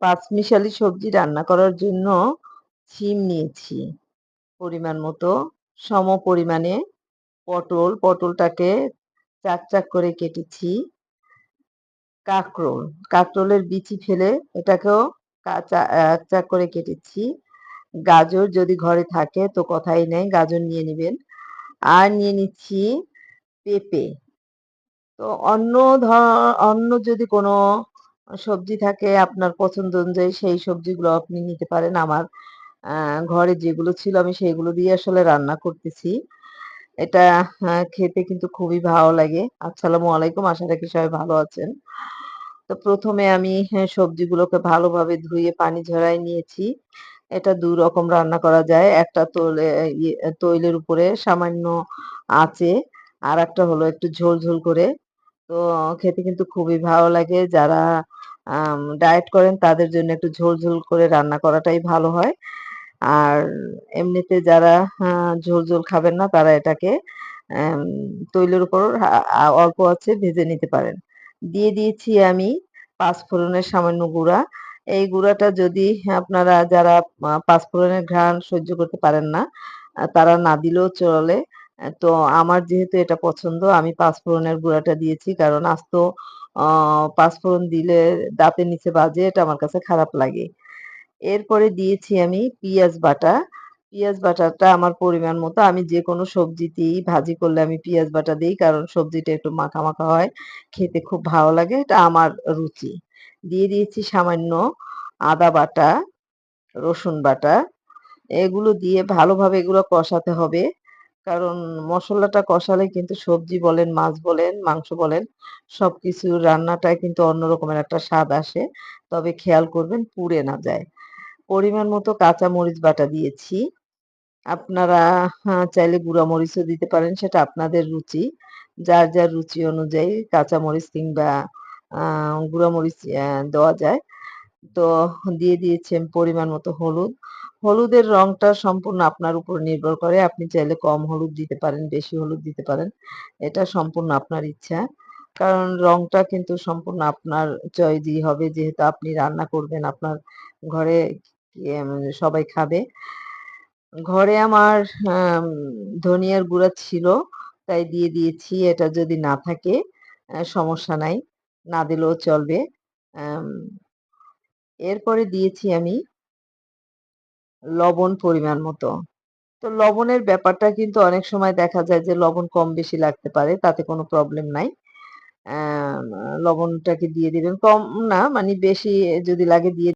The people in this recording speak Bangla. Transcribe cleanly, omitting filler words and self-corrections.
পাঁচমিশালি সবজি রান্না করার জন্য শিম নিয়েছি পরিমাণ মতো, সমপরিমাণে পটলটাকে চাক, চাক করে কেটেছি। কাঁকরোল, কাঁকরোলের বিচি ফেলে এটাকেও চাক, চাক করে কেটেছি। গাজর যদি ঘরে থাকে তো কথাই নেই, গাজর নিয়ে নিবেন। আর নিয়ে নিচ্ছি পেঁপে। তো অন্য যদি কোনো সবজি থাকে আপনার পছন্দ অনুযায়ী সেই সবজিগুলো আপনি নিতে পারেন। আমার আ ঘরে যেগুলো ছিল আমি সেগুলো দিয়ে আসলে রান্না করতেছি। এটা খেতে কিন্তু খুবই ভালো লাগে। আসসালামু আলাইকুম। আশা রাখি সবাই ভালো আছেন। তো ১ম এ আমি সবজিগুলোকে ভালোভাবে ধুয়ে পানি ঝরায় নিয়েছি। এটা ২ রকম রান্না করা যায়। একটা তৈলের উপরে সামান্য আঁচে, আরেকটা হলো একটু ঝোল, ঝোল করে। তো খেতে কিন্তু খুবই ভালো লাগে। যারা ডায়েট করেন তাদের জন্য একটু ঝোল, ঝোল করে রান্না করাটাই ভালো হয়। আর এমনিতে যারা ঝোল, ঝোল খাবেন না তারা এটাকে অ্যাম তৈলের উপর অল্প আঁচে ভেজে নিতে পারেন। দিয়ে দিয়েছি আমি পাঁচফোড়নের সামান্য গুঁড়া। এই গুঁড়াটা যদি আপনারা যারা পাঁচফোড়নের ঘ্রাণ সহ্য করতে পারেন না, তারা না দিলেও চলে। তো আমার যেহেতু এটা পছন্দ আমি পাঁচফোড়নের গুঁড়াটা দিয়েছি। কারণ আস্ত অ পাঁচফোড়ন দিলে দাঁতের নিচে বাজে, এটা আমার কাছে খারাপ লাগে। এরপরে দিয়েছি আমি পিঁয়াজ বাটা। পিঁয়াজ বাটাটা আমার পরিমাণ মতো। আমি যেকোনো সবজিতেই ভাজি করলে আমি পিঁয়াজ বাটা দেই। কারণ সবজিটা একটু মাখা, মাখা হয়। খেতে খুব ভালো লাগে। এটা আমার রুচি। দিয়ে দিয়েছি সামান্য আদা বাটা, রসুন বাটা। এগুলো দিয়ে ভালোভাবে এগুলো কষাতে হবে। কারণ মসলাটা কষালে কিন্তু সবজি বলেন, মাছ বলেন, মাংস বলেন সবকিছুর রান্নাটায় কিন্তু অন্য রকমের একটা স্বাদ আসে। তবে খেয়াল করবেন পুড়ে না যায়। পরিমাণ মতো কাঁচা মরিচ বাটা দিয়েছি। আপনারা চাইলে গুঁড়া মরিচও দিতে পারেন, সেটা আপনাদের রুচি। যার, যার রুচি অনুযায়ী কাঁচা মরিচ কিংবা আ গুঁড়া মরিচ দেওয়া যায়। তো দিয়ে দিয়েছি আমি পরিমাণ মতো হলুদ। হলুদের রংটা সম্পূর্ণ আপনার উপর নির্ভর করে। আপনি চাইলে কম হলুদ দিতে পারেন, বেশি হলুদ দিতে পারেন। এটা সম্পূর্ণ আপনার ইচ্ছা। কারণ রংটা কিন্তু সম্পূর্ণ আপনার চয়েসই হবে যেহেতু আপনি রান্না করবেন, আপনার ঘরে সবাই খাবে। ঘরে আমার আম ধনিয়ার গুঁড়া ছিল, তাই দিয়ে দিয়েছি। এটা যদি না থাকে সমস্যা নাই। না দিলেও চলবে। আম এরপরে দিয়েছি আমি লবণ পরিমাণ মতো। তো লবণের ব্যাপারটা কিন্তু অনেক সময় দেখা যায় যে লবণ কম বেশি লাগতে পারে। তাতে কোনো প্রবলেম নাই। লবণটাকে দিয়ে দিবেন। কম না মানে বেশি যদি লাগে দিয়ে